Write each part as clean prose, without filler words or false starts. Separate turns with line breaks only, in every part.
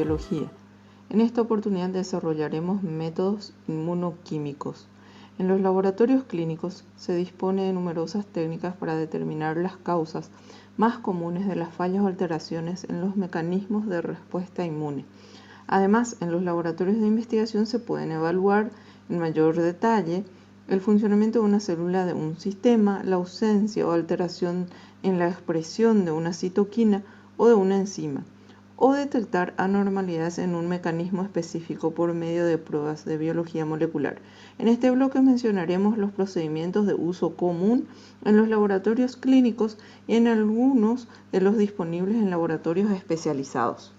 biología. En esta oportunidad desarrollaremos métodos inmunoquímicos. En los laboratorios clínicos se dispone de numerosas técnicas para determinar las causas más comunes de las fallas o alteraciones en los mecanismos de respuesta inmune. Además, en los laboratorios de investigación se pueden evaluar en mayor detalle el funcionamiento de una célula de un sistema, la ausencia o alteración en la expresión de una citoquina o de una enzima, o detectar anormalidades en un mecanismo específico por medio de pruebas de biología molecular. En este bloque mencionaremos los procedimientos de uso común en los laboratorios clínicos y en algunos de los disponibles en laboratorios especializados.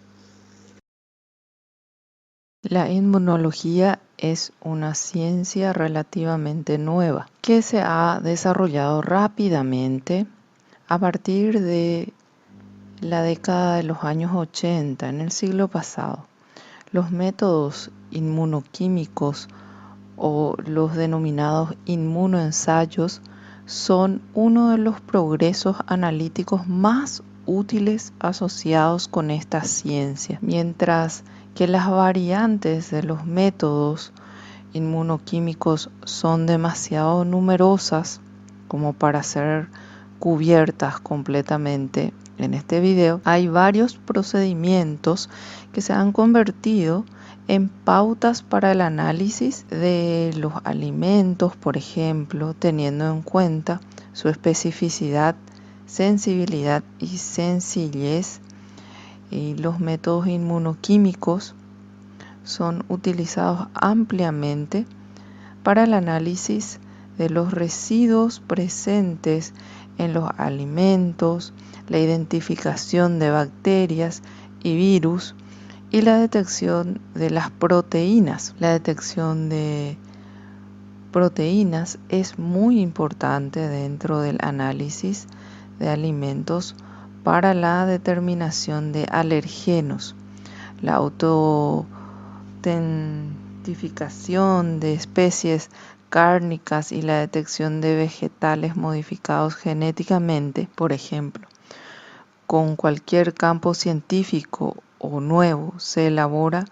La inmunología es una ciencia relativamente nueva que se ha desarrollado rápidamente a partir de la década de los años 80 en el siglo pasado. Los métodos inmunoquímicos o los denominados inmunoensayos son uno de los progresos analíticos más útiles asociados con esta ciencia, mientras que las variantes de los métodos inmunoquímicos son demasiado numerosas como para ser cubiertas completamente en este video. Hay varios procedimientos que se han convertido en pautas para el análisis de los alimentos, por ejemplo, teniendo en cuenta su especificidad, sensibilidad y sencillez. Y los métodos inmunoquímicos son utilizados ampliamente para el análisis de los residuos presentes en los alimentos, la identificación de bacterias y virus y la detección de las proteínas. La detección de proteínas es muy importante dentro del análisis de alimentos para la determinación de alergenos, la autoidentificación de especies cárnicas y la detección de vegetales modificados genéticamente, por ejemplo. Con cualquier campo científico o nuevo se elabora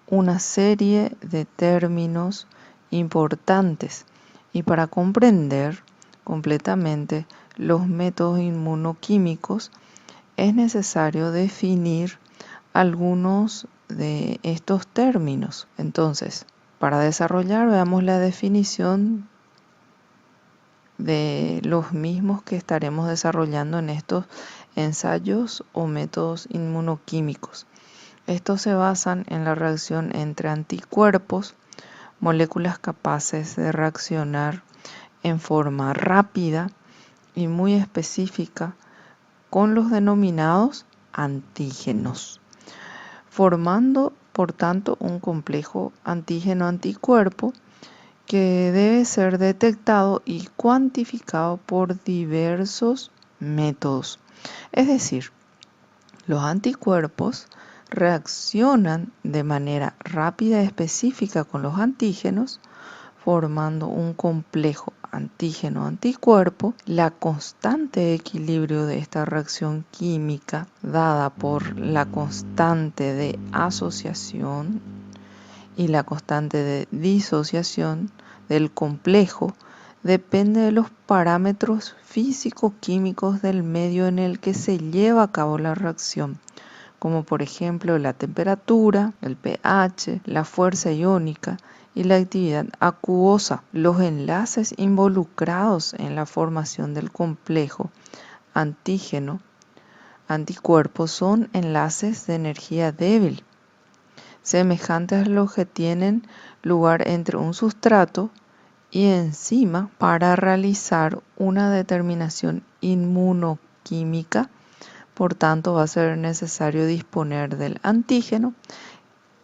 una serie de términos importantes y para comprender completamente los métodos inmunoquímicos es necesario definir algunos de estos términos. Entonces, para desarrollar, veamos la definición de los mismos que estaremos desarrollando en estos ensayos o métodos inmunoquímicos. Estos se basan en la reacción entre anticuerpos, moléculas capaces de reaccionar en forma rápida y muy específica con los denominados antígenos, formando por tanto un complejo antígeno-anticuerpo que debe ser detectado y cuantificado por diversos métodos. Es decir, los anticuerpos reaccionan de manera rápida y específica con los antígenos, formando un complejo antígeno-anticuerpo. La constante de equilibrio de esta reacción química, dada por la constante de asociación y la constante de disociación del complejo, depende de los parámetros físico-químicos del medio en el que se lleva a cabo la reacción, como por ejemplo la temperatura, el pH, la fuerza iónica y la actividad acuosa. Los enlaces involucrados en la formación del complejo antígeno-anticuerpo son enlaces de energía débil, semejantes a los que tienen lugar entre un sustrato y enzima para realizar una determinación inmunoquímica. Por tanto, va a ser necesario disponer del antígeno,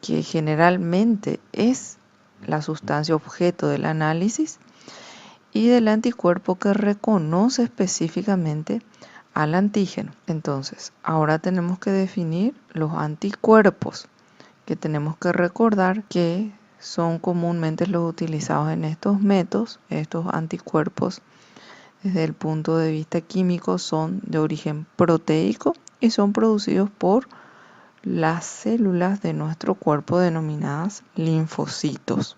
que generalmente es la sustancia objeto del análisis, y del anticuerpo que reconoce específicamente al antígeno. Entonces, ahora tenemos que definir los anticuerpos, que tenemos que recordar que son comúnmente los utilizados en estos métodos. Estos anticuerpos, desde el punto de vista químico, son de origen proteico y son producidos por las células de nuestro cuerpo denominadas linfocitos.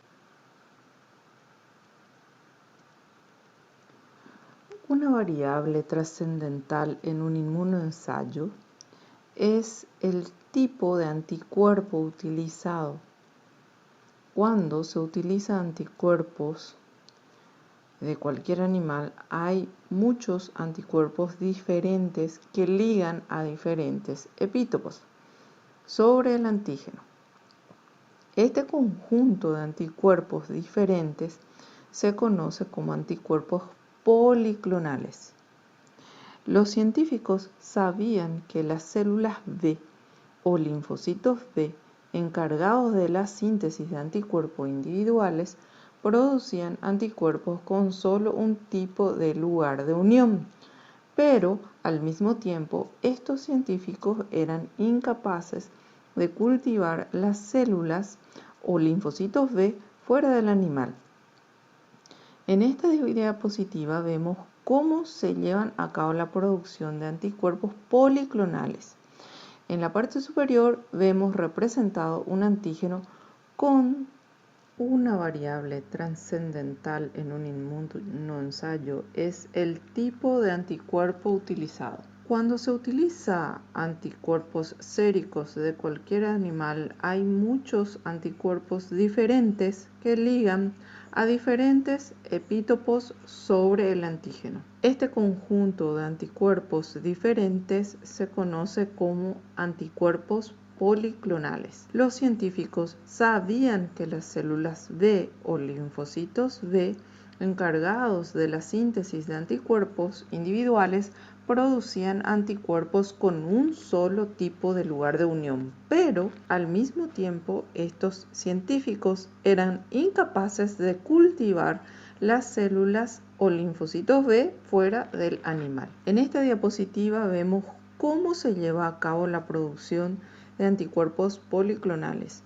Una variable trascendental en un inmunoensayo es el tipo de anticuerpo utilizado. Cuando se utilizan anticuerpos de cualquier animal, hay muchos anticuerpos diferentes que ligan a diferentes epítopos sobre el antígeno. Este conjunto de anticuerpos diferentes se conoce como anticuerpos policlonales. Los científicos sabían que las células B o linfocitos B, encargados de la síntesis de anticuerpos individuales, producían anticuerpos con solo un tipo de lugar de unión, pero al mismo tiempo estos científicos eran incapaces de cultivar las células o linfocitos B fuera del animal. En esta diapositiva vemos cómo se llevan a cabo la producción de anticuerpos policlonales. En la parte superior vemos representado un antígeno con una variable trascendental en un inmunoensayo es el tipo de anticuerpo utilizado. Cuando se utiliza anticuerpos séricos de cualquier animal, hay muchos anticuerpos diferentes que ligan a diferentes epítopos sobre el antígeno. Este conjunto de anticuerpos diferentes se conoce como anticuerpos policlonales. Los científicos sabían que las células B o linfocitos B, encargados de la síntesis de anticuerpos individuales, producían anticuerpos con un solo tipo de lugar de unión, pero al mismo tiempo estos científicos eran incapaces de cultivar las células o linfocitos B fuera del animal. En esta diapositiva vemos cómo se lleva a cabo la producción de anticuerpos policlonales.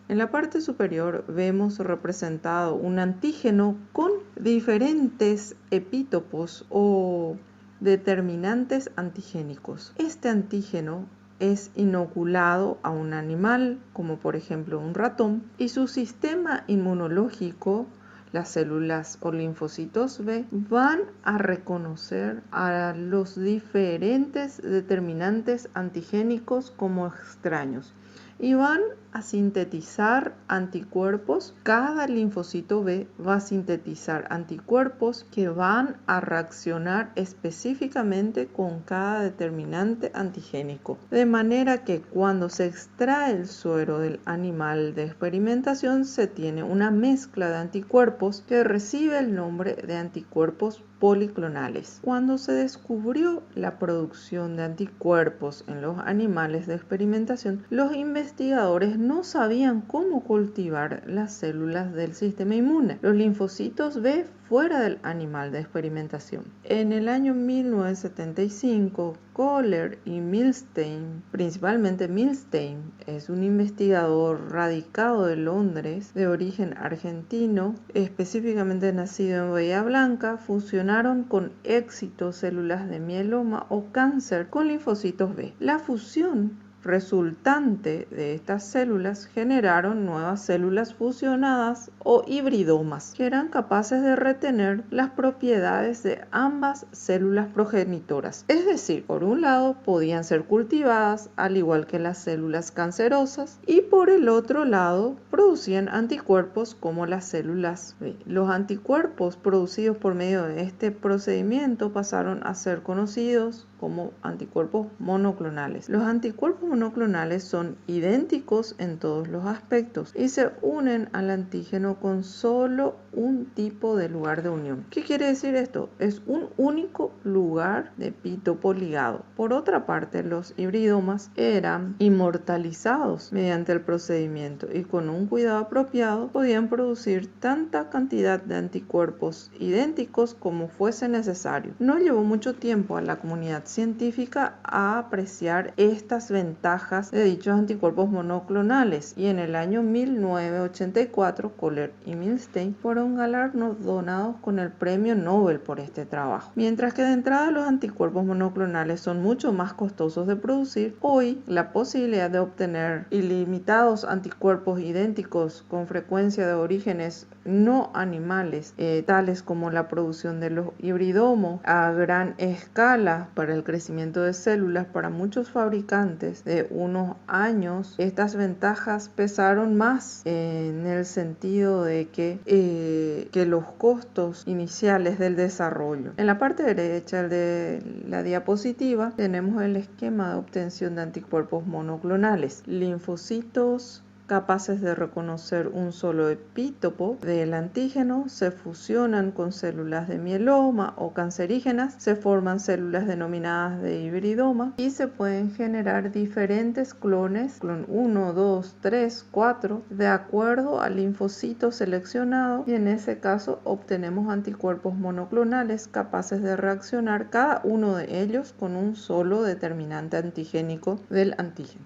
En la parte superior vemos representado un antígeno con diferentes epítopos o determinantes antigénicos. Este antígeno es inoculado a un animal, como por ejemplo un ratón, y su sistema inmunológico, las células o linfocitos B, van a reconocer a los diferentes determinantes antigénicos como extraños y van a sintetizar anticuerpos. Cada linfocito B va a sintetizar anticuerpos que van a reaccionar específicamente con cada determinante antigénico, de manera que cuando se extrae el suero del animal de experimentación se tiene una mezcla de anticuerpos que recibe el nombre de anticuerpos policlonales. Cuando se descubrió la producción de anticuerpos en los animales de experimentación, los investigadores no sabían cómo cultivar las células del sistema inmune, los linfocitos B, fuera del animal de experimentación. En el año 1975, Kohler y Milstein, principalmente Milstein, es un investigador radicado de Londres, de origen argentino, específicamente nacido en Bahía Blanca, fusionaron con éxito células de mieloma o cáncer con linfocitos B. La fusión resultante de estas células generaron nuevas células fusionadas o hibridomas que eran capaces de retener las propiedades de ambas células progenitoras. Es decir, por un lado podían ser cultivadas al igual que las células cancerosas y por el otro lado producían anticuerpos como las células B. Los anticuerpos producidos por medio de este procedimiento pasaron a ser conocidos como anticuerpos monoclonales. Los anticuerpos monoclonales son idénticos en todos los aspectos y se unen al antígeno con solo un tipo de lugar de unión. ¿Qué quiere decir esto? Es un único lugar de epítopo ligado. Por otra parte, los hibridomas eran inmortalizados mediante el procedimiento y con un cuidado apropiado podían producir tanta cantidad de anticuerpos idénticos como fuese necesario. No llevó mucho tiempo a la comunidad científica a apreciar estas ventajas
ventajas de dichos anticuerpos monoclonales, y en el año 1984 Kohler y Milstein fueron galardonados con el premio Nobel por este trabajo. Mientras que de entrada los anticuerpos monoclonales son mucho más costosos de producir, hoy la posibilidad de obtener ilimitados anticuerpos idénticos con frecuencia de orígenes no animales, tales como la producción de los hibridomos a gran escala para el crecimiento de células para muchos fabricantes de unos años, estas ventajas pesaron más en el sentido de que los costos iniciales del desarrollo. En la parte derecha de la diapositiva tenemos el esquema de obtención de anticuerpos monoclonales. Linfocitos capaces de reconocer un solo epítopo del antígeno se fusionan con células de mieloma o cancerígenas, se forman células denominadas de hibridoma y se pueden generar diferentes clones, clon 1, 2, 3, 4, de acuerdo al linfocito seleccionado, y en ese caso obtenemos anticuerpos monoclonales capaces de reaccionar cada uno de ellos con un solo determinante antigénico del antígeno.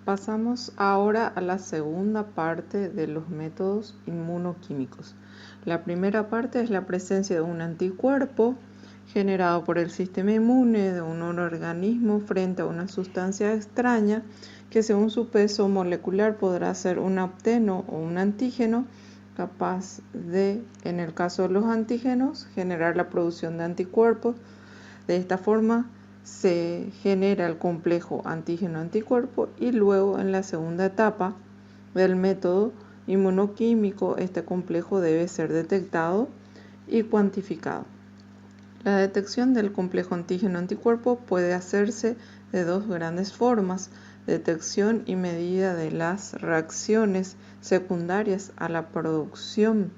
Pasamos ahora a la segunda parte de los métodos inmunoquímicos. La primera parte es la presencia de un anticuerpo generado por el sistema inmune de un organismo frente a una sustancia extraña que según su peso molecular podrá ser un apteno o un antígeno capaz de, en el caso de los antígenos, generar la producción de anticuerpos. De esta forma se genera el complejo antígeno-anticuerpo y luego en la segunda etapa del método inmunoquímico este complejo debe ser detectado y cuantificado. La detección del complejo antígeno-anticuerpo puede hacerse de dos grandes formas: detección y medida de las reacciones secundarias a la producción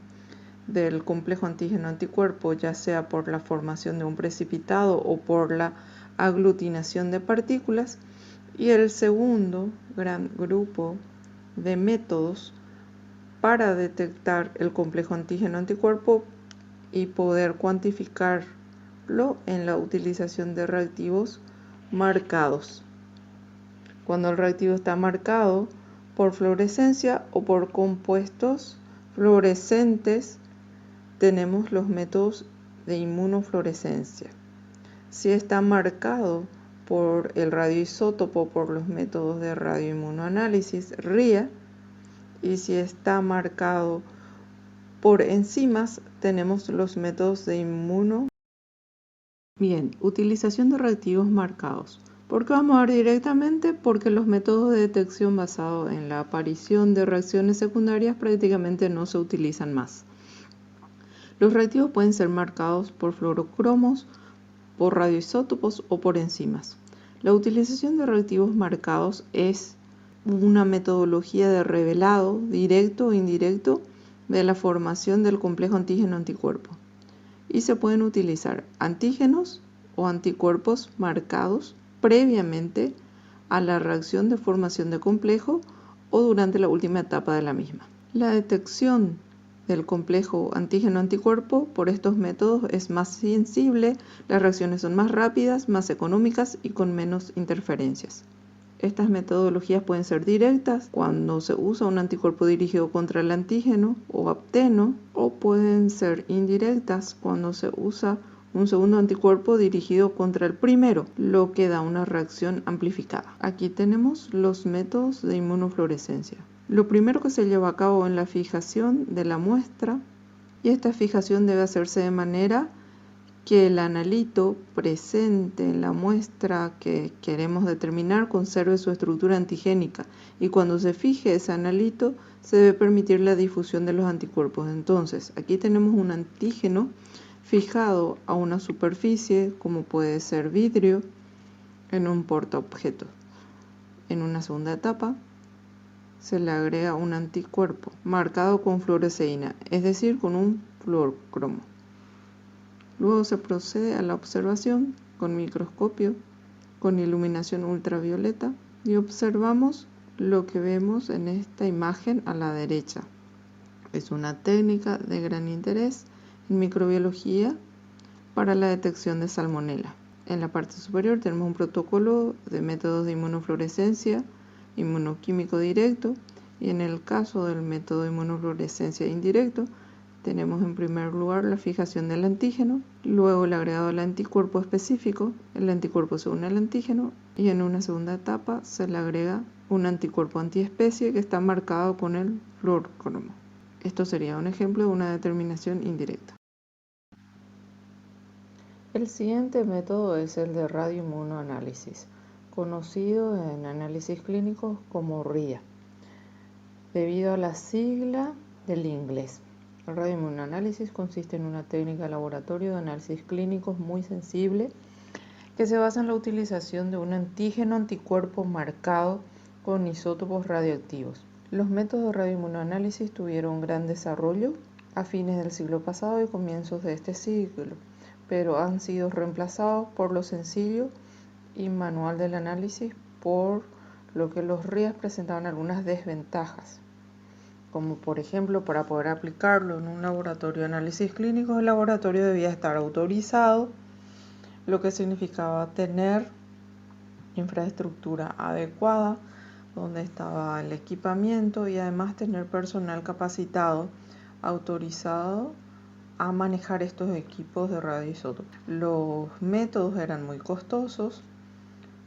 del complejo antígeno-anticuerpo, ya sea por la formación de un precipitado o por la aglutinación de partículas, y el segundo gran grupo de métodos para detectar el complejo antígeno-anticuerpo y poder cuantificarlo en la utilización de reactivos marcados. Cuando el reactivo está marcado por fluorescencia o por compuestos fluorescentes, tenemos los métodos de inmunofluorescencia. Si está marcado por el radioisótopo, por los métodos de radioinmunoanálisis, RIA, y si está marcado por enzimas, tenemos los métodos de inmuno. Bien, utilización de reactivos marcados. ¿Por qué vamos a ver directamente? Porque los métodos de detección basados en la aparición de reacciones secundarias prácticamente no se utilizan más. Los reactivos pueden ser marcados por fluorocromos, por radioisótopos o por enzimas. La utilización de reactivos marcados es una metodología de revelado, directo o indirecto, de la formación del complejo antígeno-anticuerpo. Y se pueden utilizar antígenos o anticuerpos marcados previamente a la reacción de formación de complejo o durante la última etapa de la misma. La detección del complejo antígeno-anticuerpo por estos métodos es más sensible, las reacciones son más rápidas, más económicas y con menos interferencias. Estas metodologías pueden ser directas cuando se usa un anticuerpo dirigido contra el antígeno o apteno, o pueden ser indirectas cuando se usa un segundo anticuerpo dirigido contra el primero, lo que da una reacción amplificada. Aquí tenemos los métodos de inmunofluorescencia. Lo primero que se lleva a cabo es la fijación de la muestra, y esta fijación debe hacerse de manera que el analito presente en la muestra que queremos determinar conserve su estructura antigénica, y cuando se fije ese analito se debe permitir la difusión de los anticuerpos. Entonces, aquí tenemos un antígeno fijado a una superficie, como puede ser vidrio, en un portaobjetos. En una segunda etapa se le agrega un anticuerpo marcado con fluoresceína, es decir, con un fluorocromo. Luego se procede a la observación con microscopio, con iluminación ultravioleta, y observamos lo que vemos en esta imagen a la derecha. Es una técnica de gran interés en microbiología para la detección de salmonela. En la parte superior tenemos un protocolo de métodos de inmunofluorescencia inmunoquímico directo, y en el caso del método de inmunofluorescencia indirecto tenemos en primer lugar la fijación del antígeno, luego el agregado del anticuerpo específico. El anticuerpo se une al antígeno y en una segunda etapa se le agrega un anticuerpo antiespecie que está marcado con el fluorocromo. Esto sería un ejemplo de una determinación indirecta.
El siguiente método es el de radioinmunoanálisis, conocido en análisis clínicos como RIA, debido a la sigla del inglés. El radioinmunoanálisis consiste en una técnica de laboratorio de análisis clínicos muy sensible que se basa en la utilización de un antígeno anticuerpo marcado con isótopos radioactivos. Los métodos de radioinmunoanálisis tuvieron gran desarrollo a fines del siglo pasado y comienzos de este siglo, pero han sido reemplazados por lo sencillo y manual del análisis, por lo que los RIAs presentaban algunas desventajas, como por ejemplo, para poder aplicarlo en un laboratorio de análisis clínicos, el laboratorio debía estar autorizado, lo que significaba tener infraestructura adecuada, donde estaba el equipamiento, y además tener personal capacitado, autorizado a manejar estos equipos de radioisótopos. Los métodos eran muy costosos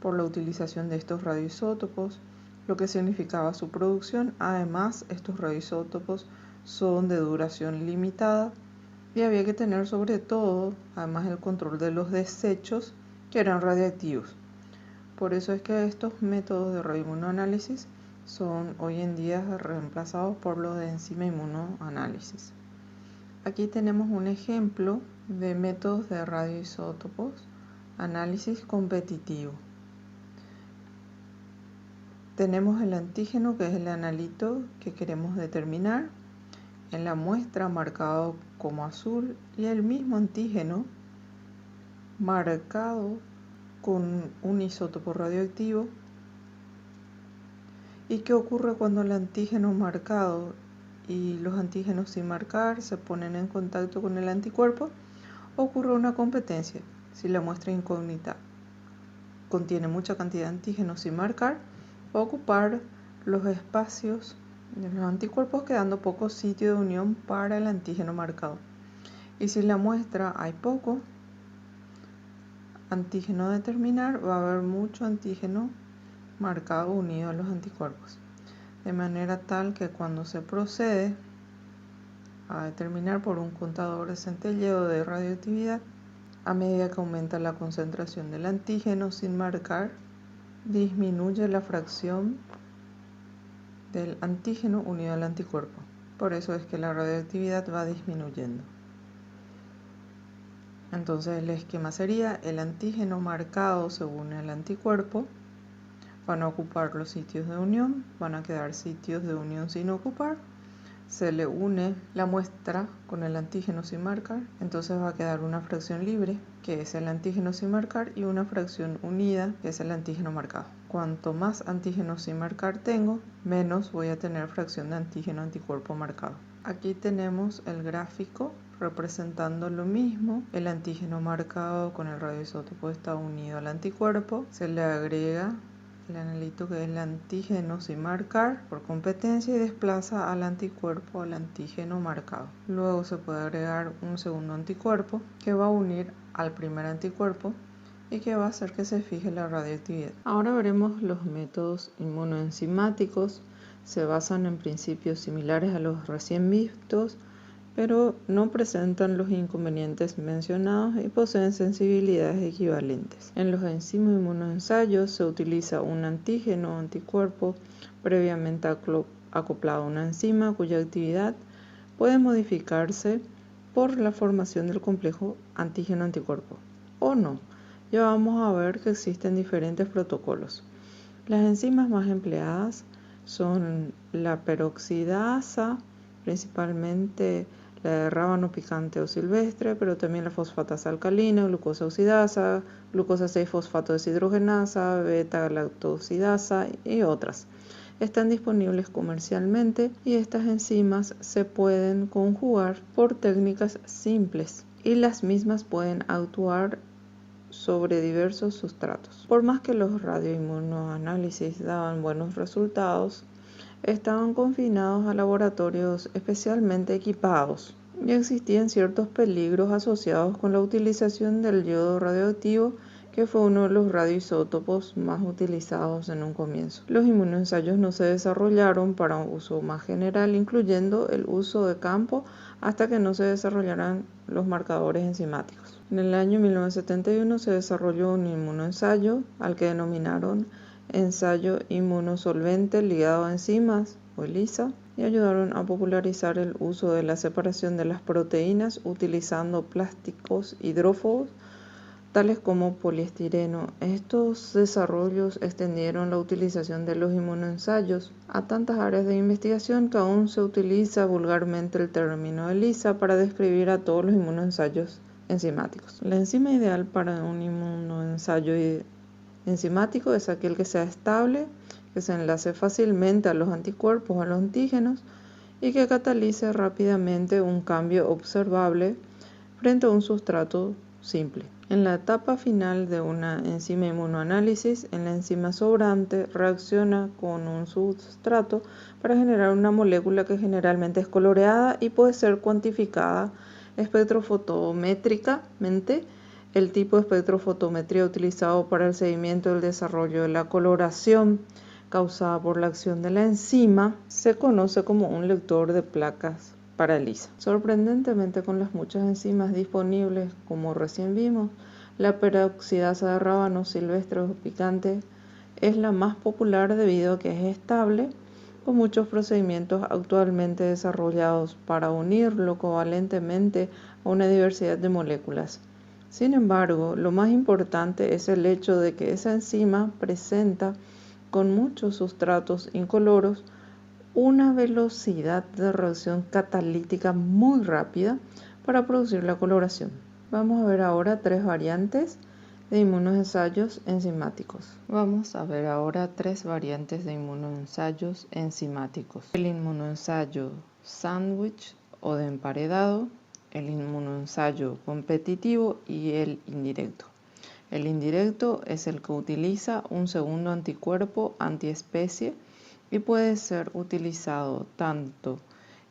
por la utilización de estos radioisótopos, lo que significaba su producción. Además, estos radioisótopos son de duración limitada y había que tener sobre todo, además, el control de los desechos que eran radiactivos. Por eso es que estos métodos de radioinmunoanálisis son hoy en día reemplazados por los de enzima inmunoanálisis. Aquí tenemos un ejemplo de métodos de radioisótopos, análisis competitivo. Tenemos el antígeno, que es el analito que queremos determinar, en la muestra marcado como azul, y el mismo antígeno marcado con un isótopo radioactivo. ¿Y qué ocurre cuando el antígeno marcado y los antígenos sin marcar se ponen en contacto con el anticuerpo? Ocurre una competencia. Si la muestra incógnita contiene mucha cantidad de antígenos sin marcar, va a ocupar los espacios de los anticuerpos, quedando poco sitio de unión para el antígeno marcado. Y si en la muestra hay poco antígeno a determinar, va a haber mucho antígeno marcado unido a los anticuerpos, de manera tal que cuando se procede a determinar por un contador de centelleo de radioactividad, a medida que aumenta la concentración del antígeno sin marcar, disminuye la fracción del antígeno unido al anticuerpo. Por eso es que la radioactividad va disminuyendo. Entonces el esquema sería: el antígeno marcado se une al anticuerpo, van a ocupar los sitios de unión, van a quedar sitios de unión sin ocupar, se le une la muestra con el antígeno sin marcar, entonces va a quedar una fracción libre, que es el antígeno sin marcar, y una fracción unida, que es el antígeno marcado. Cuanto más antígeno sin marcar tengo, menos voy a tener fracción de antígeno anticuerpo marcado. Aquí tenemos el gráfico representando lo mismo. El antígeno marcado con el radioisótopo está unido al anticuerpo, se le agrega el analito, que es el antígeno sin marcar, por competencia, y desplaza al anticuerpo al antígeno marcado. Luego se puede agregar un segundo anticuerpo que va a unir al primer anticuerpo y que va a hacer que se fije la radioactividad. Ahora veremos los métodos inmunoenzimáticos. Se basan en principios similares a los recién vistos, pero no presentan los inconvenientes mencionados y poseen sensibilidades equivalentes. En los enzima-inmunoensayos se utiliza un antígeno o anticuerpo previamente acoplado a una enzima cuya actividad puede modificarse por la formación del complejo antígeno-anticuerpo o no. Ya vamos a ver que existen diferentes protocolos. Las enzimas más empleadas son la peroxidasa, principalmente la de rábano picante o silvestre, pero también la fosfatasa alcalina, glucosa oxidasa, glucosa 6-fosfato deshidrogenasa, beta-galactosidasa y otras. Están disponibles comercialmente y estas enzimas se pueden conjugar por técnicas simples.
y las mismas pueden actuar sobre diversos sustratos. Por más que los radioinmunoanálisis daban buenos resultados, estaban confinados a laboratorios especialmente equipados y existían ciertos peligros asociados con la utilización del yodo radioactivo, que fue uno de los radioisótopos más utilizados en un comienzo. Los inmunoensayos no se desarrollaron para un uso más general, incluyendo el uso de campo, hasta que no se desarrollaran los marcadores enzimáticos. En el año 1971 se desarrolló un inmunoensayo al que denominaron ensayo inmunosolvente ligado a enzimas, o ELISA, y ayudaron a popularizar el uso de la separación de las proteínas utilizando plásticos hidrófobos tales como poliestireno. Estos desarrollos extendieron la utilización de los inmunoensayos a tantas áreas de investigación que aún se utiliza vulgarmente el término ELISA para describir a todos los inmunoensayos enzimáticos. La enzima ideal para un inmunoensayo enzimático es aquel que sea estable, que se enlace fácilmente a los anticuerpos o a los antígenos y que catalice rápidamente un cambio observable frente a un sustrato simple. En la etapa final de una enzima inmunoanálisis, la enzima sobrante reacciona con un sustrato para generar una molécula que generalmente es coloreada y puede ser cuantificada espectrofotométricamente. El tipo de espectrofotometría utilizado para el seguimiento del desarrollo de la coloración causada por la acción de la enzima se conoce como un lector de placas para ELISA. Sorprendentemente, con las muchas enzimas disponibles, como recién vimos, la peroxidasa de rábano silvestre o picante es la más popular debido a que es estable, con muchos procedimientos actualmente desarrollados para unirlo covalentemente a una diversidad de moléculas. Sin embargo, lo más importante es el hecho de que esa enzima presenta con muchos sustratos incoloros una velocidad de reacción catalítica muy rápida para producir la coloración. Vamos a ver ahora tres variantes de inmunoensayos enzimáticos. El inmunoensayo sándwich o de emparedado, el inmunoensayo competitivo y el indirecto. El indirecto es el que utiliza un segundo anticuerpo antiespecie y puede ser utilizado tanto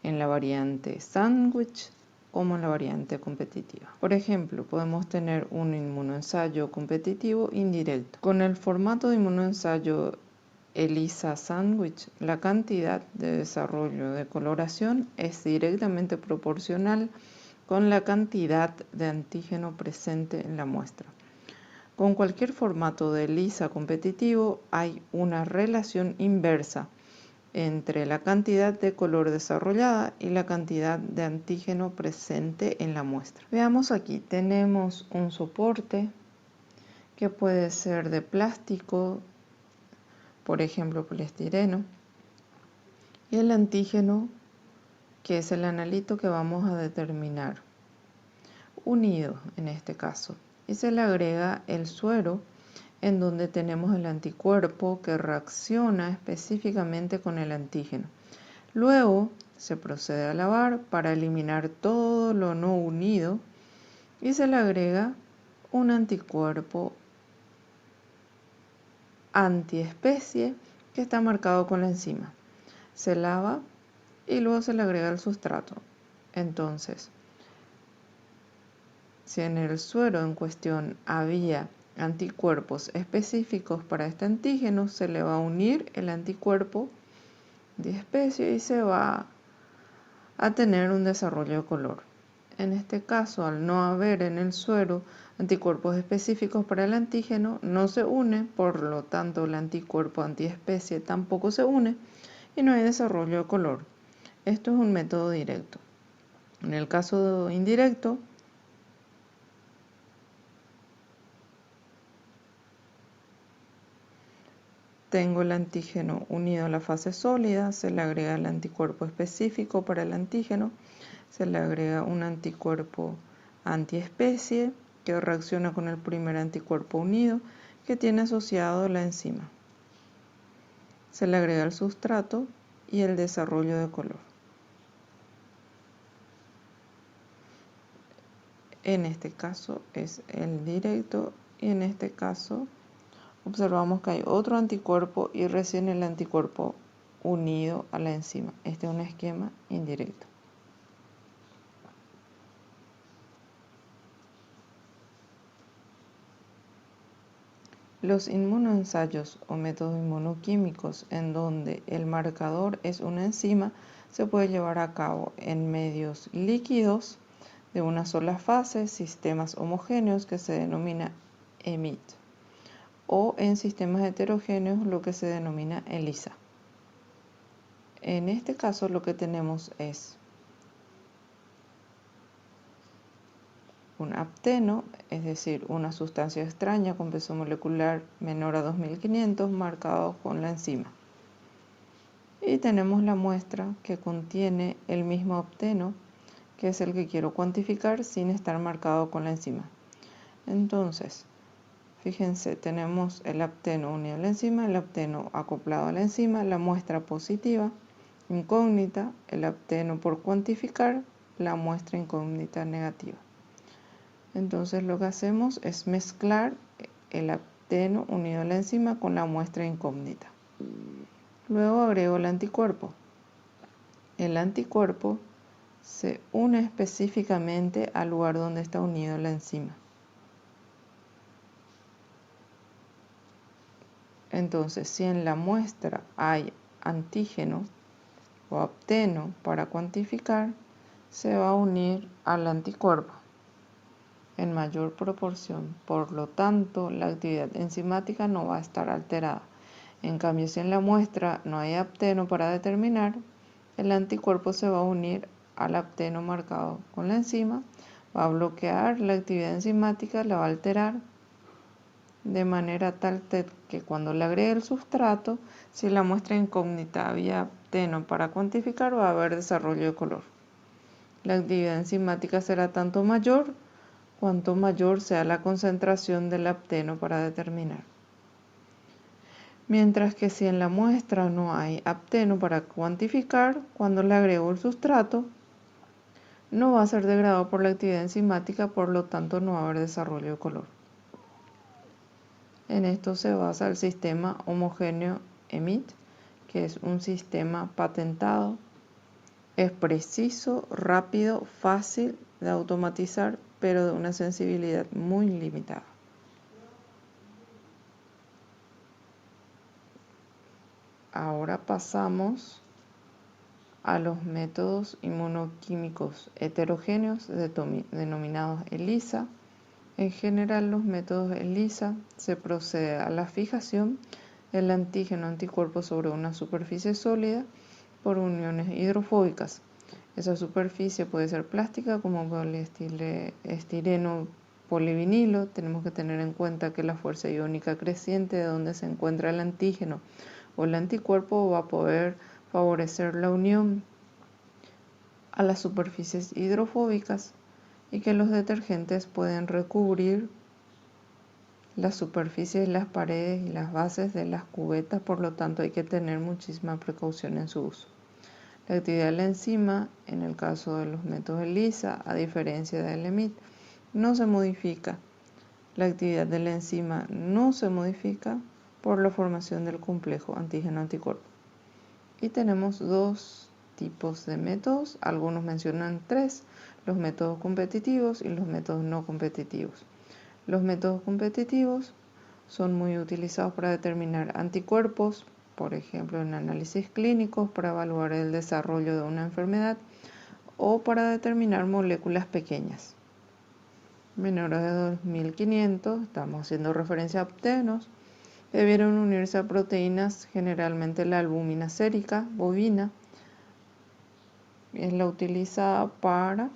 en la variante sándwich como en la variante competitiva. Por ejemplo, podemos tener un inmunoensayo competitivo indirecto. Con el formato de inmunoensayo ELISA sándwich, la cantidad de desarrollo de coloración es directamente proporcional con la cantidad de antígeno presente en la muestra. Con cualquier formato de ELISA competitivo hay una relación inversa entre la cantidad de color desarrollada y la cantidad de antígeno presente en la muestra. Veamos aquí, tenemos un soporte que puede ser de plástico, por ejemplo poliestireno, y el antígeno, que es el analito que vamos a determinar, unido en este caso, y se le agrega el suero en donde tenemos el anticuerpo que reacciona específicamente con el antígeno. Luego se procede a lavar para eliminar todo lo no unido y se le agrega un anticuerpo antiespecie que está marcado con la enzima. Se lava y luego se le agrega el sustrato. Entonces, si en el suero en cuestión había anticuerpos específicos para este antígeno, se le va a unir el anticuerpo de especie y se va a tener un desarrollo de color. En este caso, al no haber en el suero anticuerpos específicos para el antígeno, no se une, por lo tanto el anticuerpo antiespecie tampoco se une y no hay desarrollo de color. Esto es un método directo. En el caso indirecto, tengo el antígeno unido a la fase sólida, se le agrega el anticuerpo específico para el antígeno, se le agrega un anticuerpo antiespecie que reacciona con el primer anticuerpo unido que tiene asociado la enzima. Se le agrega el sustrato y el desarrollo de color. En este caso es el directo y en este caso observamos que hay otro anticuerpo y recién el anticuerpo unido a la enzima. Este es un esquema indirecto. Los inmunoensayos o métodos inmunoquímicos en donde el marcador es una enzima se puede llevar a cabo en medios líquidos de una sola fase, sistemas homogéneos que se denomina EMIT, o en sistemas heterogéneos lo que se denomina ELISA. En este caso lo que tenemos es un apteno, es decir, una sustancia extraña con peso molecular menor a 2500 marcado con la enzima. Y tenemos la muestra que contiene el mismo apteno, que es el que quiero cuantificar sin estar marcado con la enzima. Entonces, fíjense, tenemos el apteno unido a la enzima, el apteno acoplado a la enzima, la muestra positiva, incógnita, el apteno por cuantificar, la muestra incógnita negativa. Entonces lo que hacemos es mezclar el apteno unido a la enzima con la muestra incógnita. Luego agrego el anticuerpo. El anticuerpo se une específicamente al lugar donde está unido la enzima. Entonces, si en la muestra hay antígeno o apteno para cuantificar, se va a unir al anticuerpo en mayor proporción. Por lo tanto, la actividad enzimática no va a estar alterada. En cambio, si en la muestra no hay apteno para determinar, el anticuerpo se va a unir al apteno marcado con la enzima, va a bloquear la actividad enzimática, la va a alterar de manera tal que cuando le agregue el sustrato, si la muestra incógnita había apteno para cuantificar, va a haber desarrollo de color. La actividad enzimática será tanto mayor cuanto mayor sea la concentración del apteno para determinar. Mientras que si en la muestra no hay apteno para cuantificar, cuando le agrego el sustrato, no va a ser degradado por la actividad enzimática, por lo tanto no va a haber desarrollo de color. En esto se basa el sistema homogéneo EMIT, que es un sistema patentado, es preciso, rápido, fácil de automatizar, pero de una sensibilidad muy limitada. Ahora pasamos a los métodos inmunoquímicos heterogéneos denominados ELISA. En general, los métodos ELISA se procede a la fijación del antígeno-anticuerpo sobre una superficie sólida por uniones hidrofóbicas. Esa superficie puede ser plástica como poliestireno polivinilo. Tenemos que tener en cuenta que la fuerza iónica creciente de donde se encuentra el antígeno o el anticuerpo va a poder favorecer la unión a las superficies hidrofóbicas y que los detergentes pueden recubrir las superficies, las paredes y las bases de las cubetas, por lo tanto hay que tener muchísima precaución en su uso. La actividad de la enzima, en el caso de los métodos ELISA, a diferencia del EMIT, no se modifica. La actividad de la enzima no se modifica por la formación del complejo antígeno-anticuerpo. Y tenemos dos tipos de métodos, algunos mencionan tres, los métodos competitivos y los métodos no competitivos. Los métodos competitivos son muy utilizados para determinar anticuerpos, por ejemplo en análisis clínicos para evaluar el desarrollo de una enfermedad o para determinar moléculas pequeñas. Menores de 2500, estamos haciendo referencia a aptenos, debieron unirse a proteínas, generalmente la albúmina sérica bovina, es la utilizada para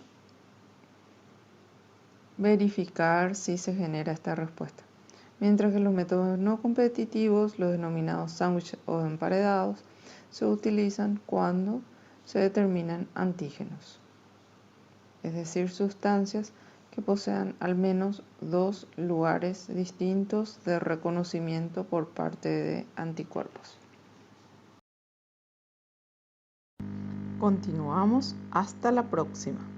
verificar si se genera esta respuesta. Mientras que los métodos no competitivos, los denominados sándwich o emparedados, se utilizan cuando se determinan antígenos, es decir, sustancias que posean al menos dos lugares distintos de reconocimiento por parte de anticuerpos. Continuamos hasta la próxima.